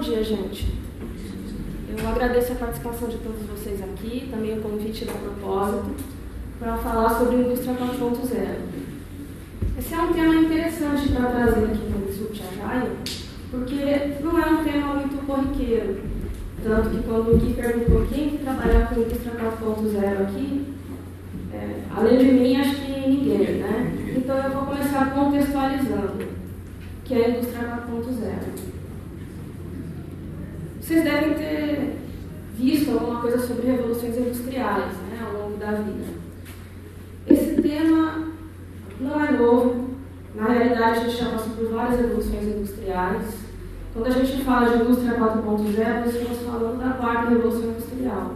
dia, gente. Eu agradeço a participação de todos vocês aqui, também o convite da Propósito, para falar sobre a indústria 4.0. Esse é um tema interessante para trazer aqui no Disrupt Agile, porque não é um tema muito corriqueiro. Tanto que quando o Gui perguntou quem que trabalhar com a indústria 4.0 aqui, além de mim, acho que ninguém, né? Então eu vou começar contextualizando, que é a indústria 4.0. Vocês devem ter visto alguma coisa sobre revoluções industriais, né, ao longo da vida. Esse tema não é novo. Na realidade, a gente já passou por várias revoluções industriais. Quando a gente fala de indústria 4.0, nós estamos falando da quarta revolução industrial.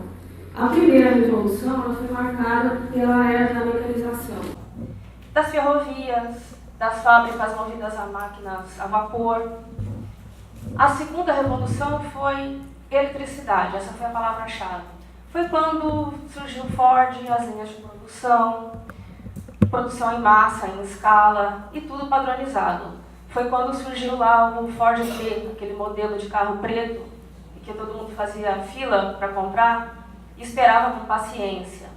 A primeira revolução ela foi marcada pela era da mecanização. Das ferrovias, das fábricas movidas a máquinas a vapor. A segunda revolução foi eletricidade, essa foi a palavra-chave. Foi quando surgiu Ford, as linhas de produção em massa, em escala, e tudo padronizado. Foi quando surgiu lá o Ford T, aquele modelo de carro preto, que todo mundo fazia fila para comprar e esperava com paciência.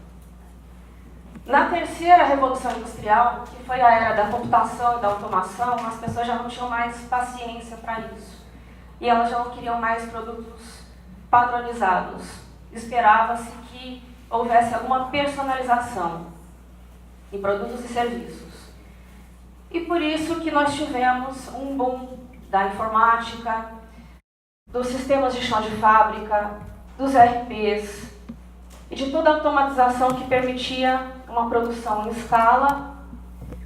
Na terceira revolução industrial, que foi a era da computação e da automação, as pessoas já não tinham mais paciência para isso. E elas já não queriam mais produtos padronizados. Esperava-se que houvesse alguma personalização em produtos e serviços. E por isso que nós tivemos um boom da informática, dos sistemas de chão de fábrica, dos ERPs e de toda a automatização que permitia uma produção em escala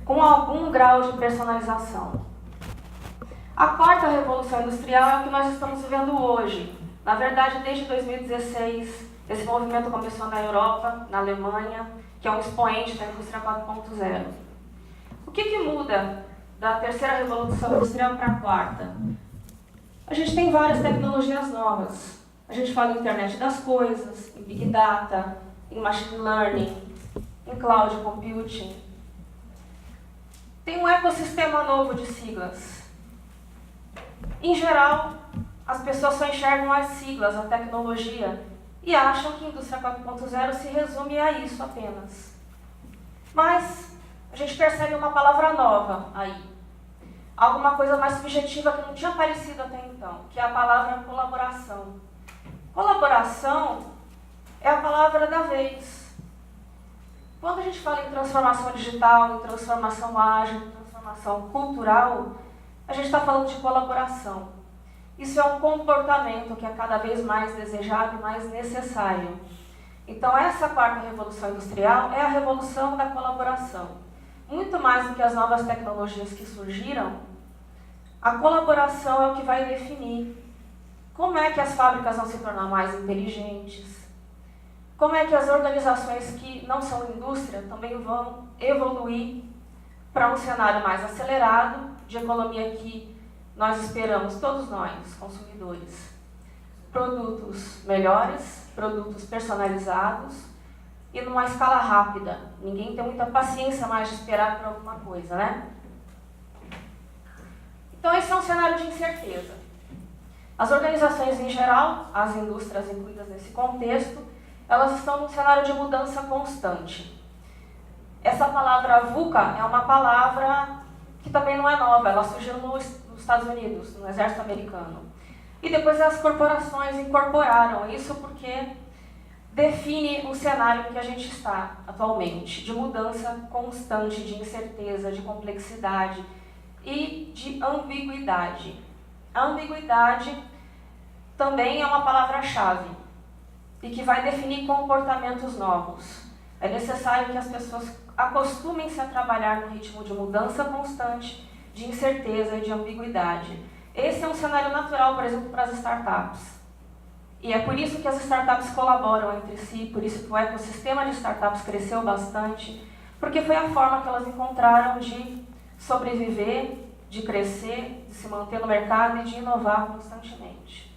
com algum grau de personalização. A quarta revolução industrial é o que nós estamos vivendo hoje. Na verdade, desde 2016, esse movimento começou na Europa, na Alemanha, que é um expoente da indústria 4.0. O que muda da terceira revolução industrial para a quarta? A gente tem várias tecnologias novas. A gente fala em internet das coisas, em Big Data, em Machine Learning, em Cloud Computing. Tem um ecossistema novo de siglas. Em geral, as pessoas só enxergam as siglas, a tecnologia, e acham que a indústria 4.0 se resume a isso apenas. Mas a gente percebe uma palavra nova aí. Alguma coisa mais subjetiva que não tinha aparecido até então, que é a palavra colaboração. Colaboração é a palavra da vez. Quando a gente fala em transformação digital, em transformação ágil, em transformação cultural, a gente está falando de colaboração. Isso é um comportamento que é cada vez mais desejado e mais necessário. Então, essa quarta revolução industrial é a revolução da colaboração. Muito mais do que as novas tecnologias que surgiram, a colaboração é o que vai definir como é que as fábricas vão se tornar mais inteligentes, como é que as organizações que não são indústria também vão evoluir para um cenário mais acelerado, de economia que nós esperamos, todos nós, consumidores. Produtos melhores, produtos personalizados e numa escala rápida. Ninguém tem muita paciência mais de esperar por alguma coisa, né? Então esse é um cenário de incerteza. As organizações em geral, as indústrias incluídas nesse contexto, elas estão num cenário de mudança constante. Essa palavra VUCA é uma palavra que também não é nova, ela surgiu nos Estados Unidos, no exército americano. E depois as corporações incorporaram isso porque define o cenário que a gente está atualmente, de mudança constante, de incerteza, de complexidade e de ambiguidade. A ambiguidade também é uma palavra-chave e que vai definir comportamentos novos. É necessário que as pessoas acostumem-se a trabalhar no ritmo de mudança constante, de incerteza e de ambiguidade. Esse é um cenário natural, por exemplo, para as startups. E é por isso que as startups colaboram entre si, por isso que o ecossistema de startups cresceu bastante, porque foi a forma que elas encontraram de sobreviver, de crescer, de se manter no mercado e de inovar constantemente.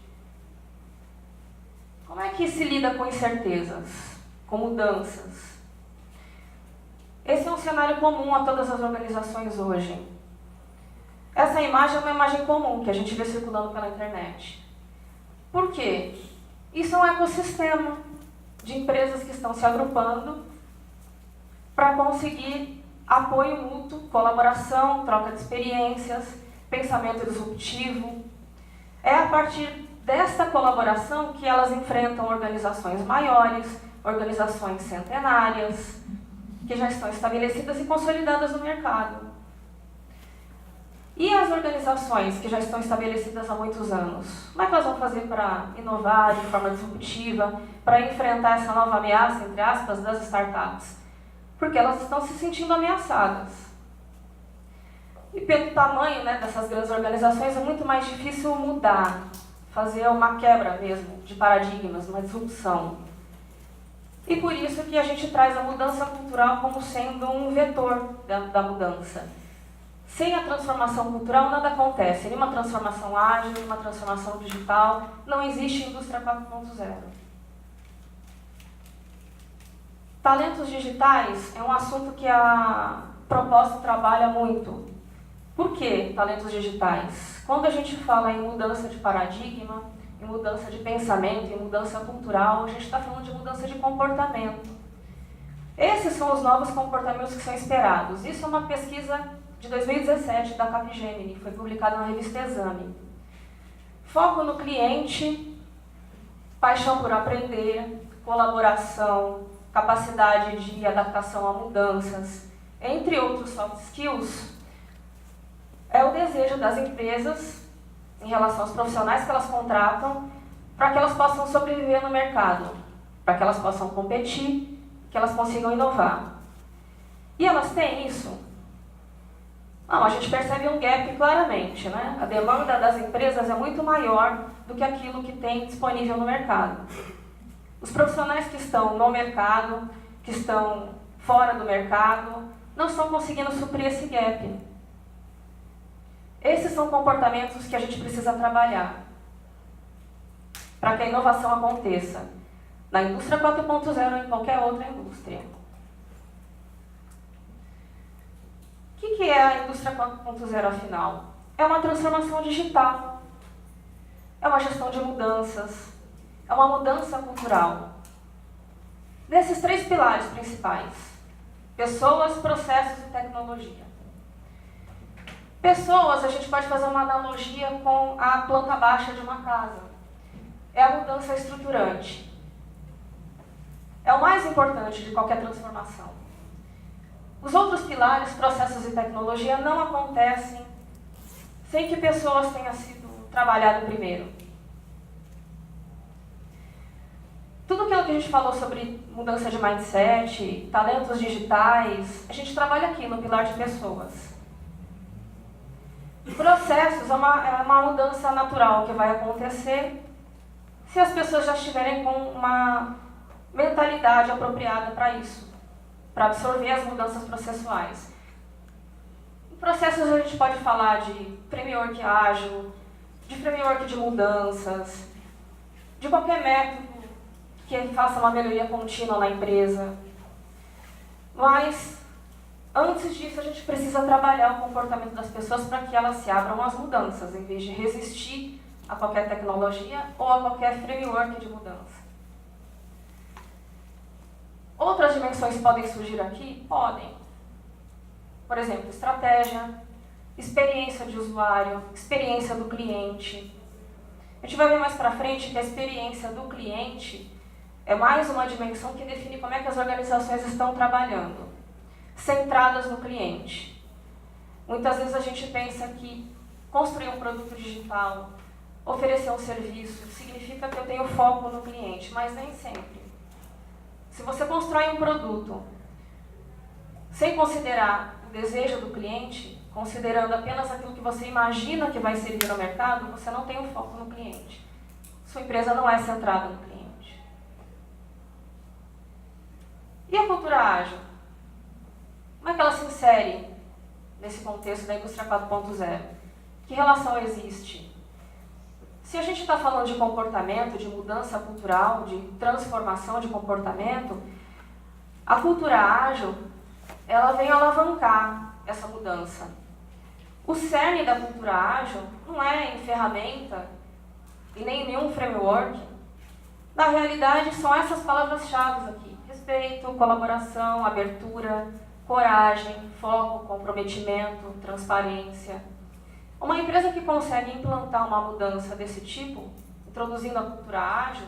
Como é que se lida com incertezas, com mudanças? Esse é um cenário comum a todas as organizações hoje. Essa imagem é uma imagem comum que a gente vê circulando pela internet. Por quê? Isso é um ecossistema de empresas que estão se agrupando para conseguir apoio mútuo, colaboração, troca de experiências, pensamento disruptivo. É a partir desta colaboração que elas enfrentam organizações maiores, organizações centenárias, que já estão estabelecidas e consolidadas no mercado. E as organizações que já estão estabelecidas há muitos anos? Como é que elas vão fazer para inovar de forma disruptiva, para enfrentar essa nova ameaça, entre aspas, das startups? Porque elas estão se sentindo ameaçadas. E pelo tamanho, né, dessas grandes organizações, é muito mais difícil mudar, fazer uma quebra mesmo de paradigmas, uma disrupção. E por isso que a gente traz a mudança cultural como sendo um vetor da mudança. Sem a transformação cultural, nada acontece. Nenhuma transformação ágil, nenhuma transformação digital, não existe indústria 4.0. Talentos digitais é um assunto que a proposta trabalha muito. Por que talentos digitais? Quando a gente fala em mudança de paradigma, em mudança de pensamento, em mudança cultural, a gente está falando de mudança de comportamento. Esses são os novos comportamentos que são esperados. Isso é uma pesquisa de 2017 da Capgemini, foi publicada na revista Exame. Foco no cliente, paixão por aprender, colaboração, capacidade de adaptação a mudanças, entre outros soft skills, é o desejo das empresas em relação aos profissionais que elas contratam para que elas possam sobreviver no mercado, para que elas possam competir, que elas consigam inovar. E elas têm isso? Não, a gente percebe um gap claramente, né? A demanda das empresas é muito maior do que aquilo que tem disponível no mercado. Os profissionais que estão no mercado, que estão fora do mercado, não estão conseguindo suprir esse gap. Esses são comportamentos que a gente precisa trabalhar para que a inovação aconteça na indústria 4.0 ou em qualquer outra indústria. O que é a indústria 4.0 afinal? É uma transformação digital, é uma gestão de mudanças, é uma mudança cultural. Desses três pilares principais: pessoas, processos e tecnologia. Pessoas, a gente pode fazer uma analogia com a planta baixa de uma casa. É a mudança estruturante. É o mais importante de qualquer transformação. Os outros pilares, processos e tecnologia, não acontecem sem que pessoas tenham sido trabalhadas primeiro. Tudo aquilo que a gente falou sobre mudança de mindset, talentos digitais, a gente trabalha aqui no pilar de pessoas. Processos é uma mudança natural que vai acontecer se as pessoas já estiverem com uma mentalidade apropriada para isso, para absorver as mudanças processuais. Em processos a gente pode falar de framework ágil, de framework de mudanças, de qualquer método que faça uma melhoria contínua na empresa. Mas antes disso, a gente precisa trabalhar o comportamento das pessoas para que elas se abram às mudanças, em vez de resistir a qualquer tecnologia ou a qualquer framework de mudança. Outras dimensões podem surgir aqui? Podem. Por exemplo, estratégia, experiência de usuário, experiência do cliente. A gente vai ver mais para frente que a experiência do cliente é mais uma dimensão que define como é que as organizações estão trabalhando, centradas no cliente. Muitas vezes a gente pensa que construir um produto digital, oferecer um serviço, significa que eu tenho foco no cliente, mas nem sempre. Se você constrói um produto sem considerar o desejo do cliente, considerando apenas aquilo que você imagina que vai servir no mercado, você não tem o foco no cliente. Sua empresa não é centrada no cliente. E a cultura ágil? Como é que ela se insere nesse contexto da indústria 4.0? Que relação existe? Se a gente está falando de comportamento, de mudança cultural, de transformação de comportamento, a cultura ágil, ela vem alavancar essa mudança. O cerne da cultura ágil não é em ferramenta, e nem nenhum framework, na realidade são essas palavras-chave aqui: respeito, colaboração, abertura, coragem, foco, comprometimento, transparência. Uma empresa que consegue implantar uma mudança desse tipo, introduzindo a cultura ágil,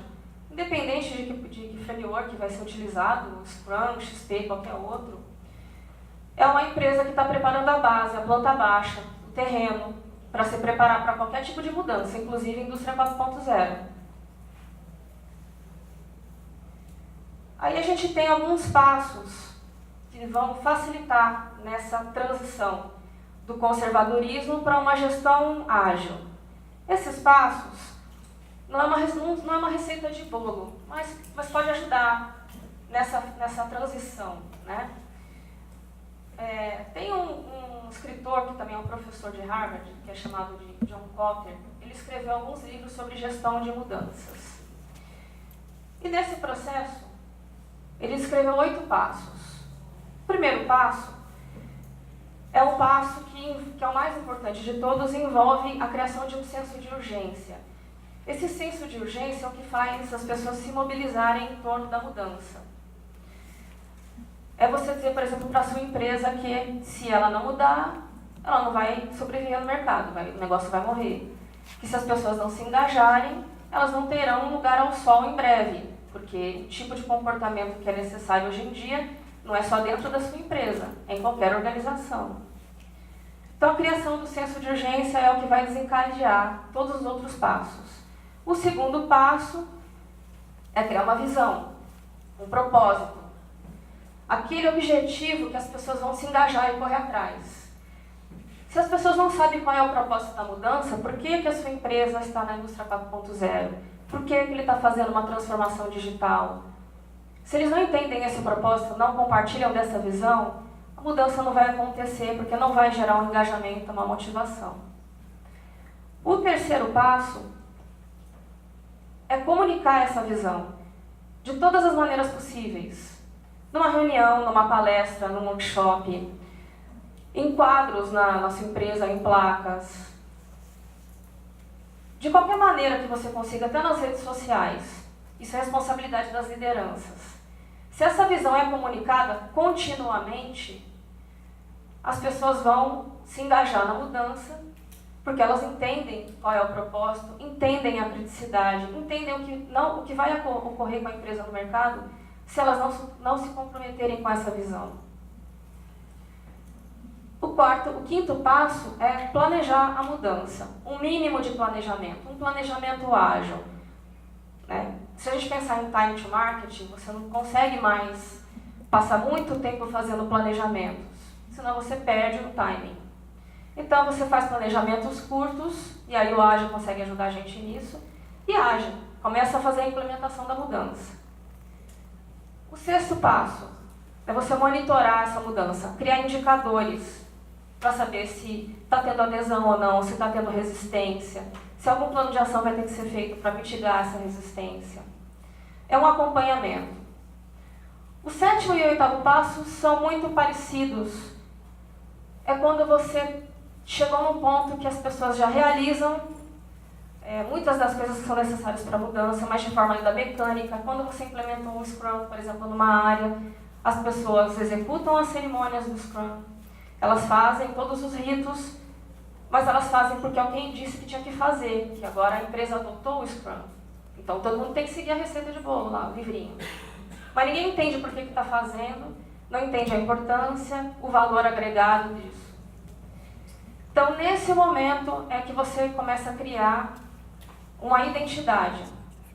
independente de que framework vai ser utilizado, Scrum, XP, qualquer outro, é uma empresa que está preparando a base, a planta baixa, o terreno, para se preparar para qualquer tipo de mudança, inclusive indústria 4.0. Aí a gente tem alguns passos que vão facilitar nessa transição do conservadorismo para uma gestão ágil. Esses passos não é uma receita de bolo, mas pode ajudar nessa transição, né? Tem um escritor que também é um professor de Harvard, que é chamado de John Kotter. Ele escreveu alguns livros sobre gestão de mudanças. E nesse processo, ele escreveu 8 passos. O primeiro passo é o passo que é o mais importante de todos, envolve a criação de um senso de urgência. Esse senso de urgência é o que faz as pessoas se mobilizarem em torno da mudança. É você dizer, por exemplo, para a sua empresa que se ela não mudar, ela não vai sobreviver no mercado, o negócio vai morrer. Que se as pessoas não se engajarem, elas não terão um lugar ao sol em breve, porque o tipo de comportamento que é necessário hoje em dia não é só dentro da sua empresa, é em qualquer organização. Então, a criação do senso de urgência é o que vai desencadear todos os outros passos. O segundo passo é criar uma visão, um propósito. Aquele objetivo que as pessoas vão se engajar e correr atrás. Se as pessoas não sabem qual é o propósito da mudança, por que a sua empresa está na indústria 4.0? Por que ele está fazendo uma transformação digital? Se eles não entendem esse propósito, não compartilham dessa visão, a mudança não vai acontecer, porque não vai gerar um engajamento, uma motivação. O terceiro passo é comunicar essa visão de todas as maneiras possíveis. Numa reunião, numa palestra, num workshop, em quadros na sua empresa, em placas. De qualquer maneira que você consiga, até nas redes sociais. Isso é responsabilidade das lideranças. Se essa visão é comunicada continuamente, as pessoas vão se engajar na mudança, porque elas entendem qual é o propósito, entendem a criticidade, entendem o que vai ocorrer com a empresa no mercado se elas não se comprometerem com essa visão. O quinto passo é planejar a mudança, um mínimo de planejamento, um planejamento ágil. Né? Se a gente pensar em time to market, você não consegue mais passar muito tempo fazendo planejamentos, senão você perde o timing. Então você faz planejamentos curtos, e aí o ágil consegue ajudar a gente nisso, e ágil, começa a fazer a implementação da mudança. O sexto passo é você monitorar essa mudança, criar indicadores para saber se está tendo adesão ou não, se está tendo resistência, se algum plano de ação vai ter que ser feito para mitigar essa resistência. É um acompanhamento. O sétimo e o oitavo passo são muito parecidos. É quando você chegou num ponto que as pessoas já realizam muitas das coisas que são necessárias para a mudança, mas de forma ainda mecânica. Quando você implementa um Scrum, por exemplo, numa área, as pessoas executam as cerimônias do Scrum, elas fazem todos os ritos, mas elas fazem porque alguém disse que tinha que fazer, que agora a empresa adotou o Scrum. Então todo mundo tem que seguir a receita de bolo lá, o livrinho. Mas ninguém entende por que está fazendo, não entende a importância, o valor agregado disso. Então, nesse momento é que você começa a criar uma identidade,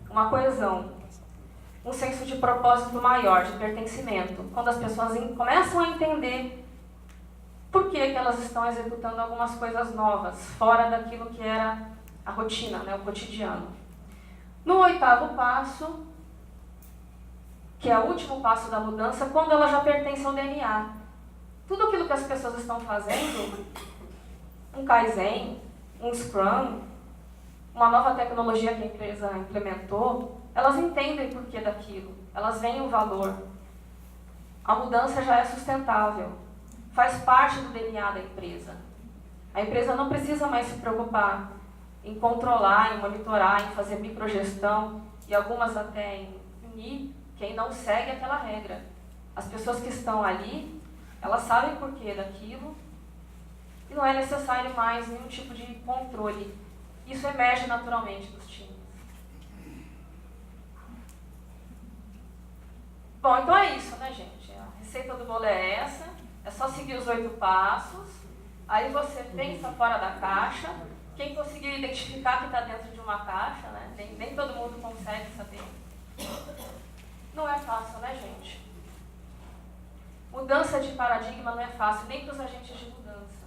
uma coesão, um senso de propósito maior, de pertencimento. Quando as pessoas começam a entender por que elas estão executando algumas coisas novas, fora daquilo que era a rotina, né, o cotidiano. No oitavo passo, que é o último passo da mudança, quando ela já pertence ao DNA. Tudo aquilo que as pessoas estão fazendo, um Kaizen, um Scrum, uma nova tecnologia que a empresa implementou, elas entendem o porquê daquilo, elas veem o valor. A mudança já é sustentável, faz parte do DNA da empresa. A empresa não precisa mais se preocupar em controlar, em monitorar, em fazer microgestão e algumas até em punir quem não segue aquela regra. As pessoas que estão ali, elas sabem o porquê daquilo e não é necessário mais nenhum tipo de controle. Isso emerge naturalmente dos times. Bom, então é isso, né, gente? A receita do bolo é essa. É só seguir os 8 passos. Aí você pensa fora da caixa. Quem conseguir identificar que está dentro de uma caixa, né? Nem todo mundo consegue saber. Não é fácil, né, gente? Mudança de paradigma não é fácil, nem para os agentes de mudança.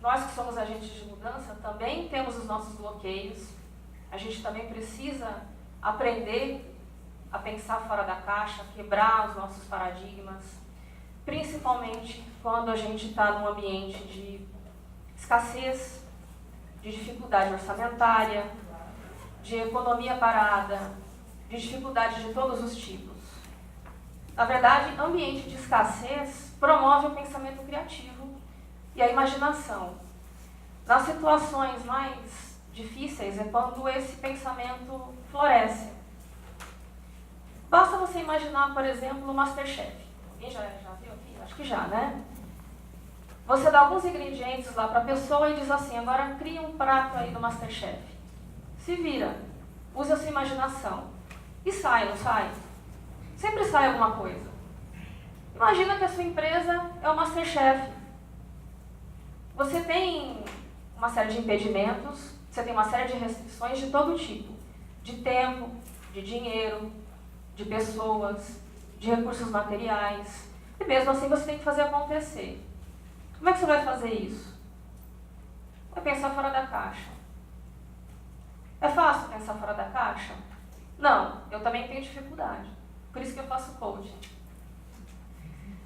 Nós que somos agentes de mudança também temos os nossos bloqueios. A gente também precisa aprender a pensar fora da caixa, quebrar os nossos paradigmas, principalmente quando a gente está num ambiente de escassez, de dificuldade orçamentária, de economia parada, de dificuldade de todos os tipos. Na verdade, ambiente de escassez promove o pensamento criativo e a imaginação. Nas situações mais difíceis é quando esse pensamento floresce. Basta você imaginar, por exemplo, o MasterChef. Alguém já viu aqui? Acho que já, né? Você dá alguns ingredientes lá para a pessoa e diz assim, agora cria um prato aí do MasterChef. Se vira, use a sua imaginação. E sai, não sai? Sempre sai alguma coisa. Imagina que a sua empresa é o MasterChef. Você tem uma série de impedimentos, você tem uma série de restrições de todo tipo. De tempo, de dinheiro, de pessoas, de recursos materiais. E mesmo assim você tem que fazer acontecer. Como é que você vai fazer isso? Vai pensar fora da caixa. É fácil pensar fora da caixa? Não, eu também tenho dificuldade. Por isso que eu faço coaching.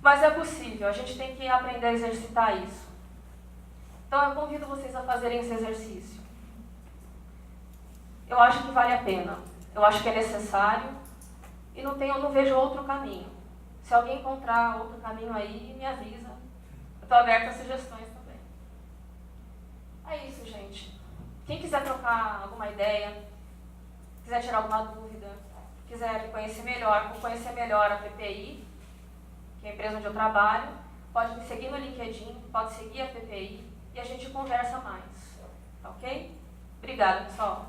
Mas é possível, a gente tem que aprender a exercitar isso. Então eu convido vocês a fazerem esse exercício. Eu acho que vale a pena. Eu acho que é necessário. E não vejo outro caminho. Se alguém encontrar outro caminho aí, me avisa. Eu estou aberta a sugestões também. É isso, gente. Quem quiser trocar alguma ideia, quiser tirar alguma dúvida, quiser conhecer melhor a PPI, que é a empresa onde eu trabalho, pode me seguir no LinkedIn, pode seguir a PPI e a gente conversa mais. Tá ok? Obrigada, pessoal.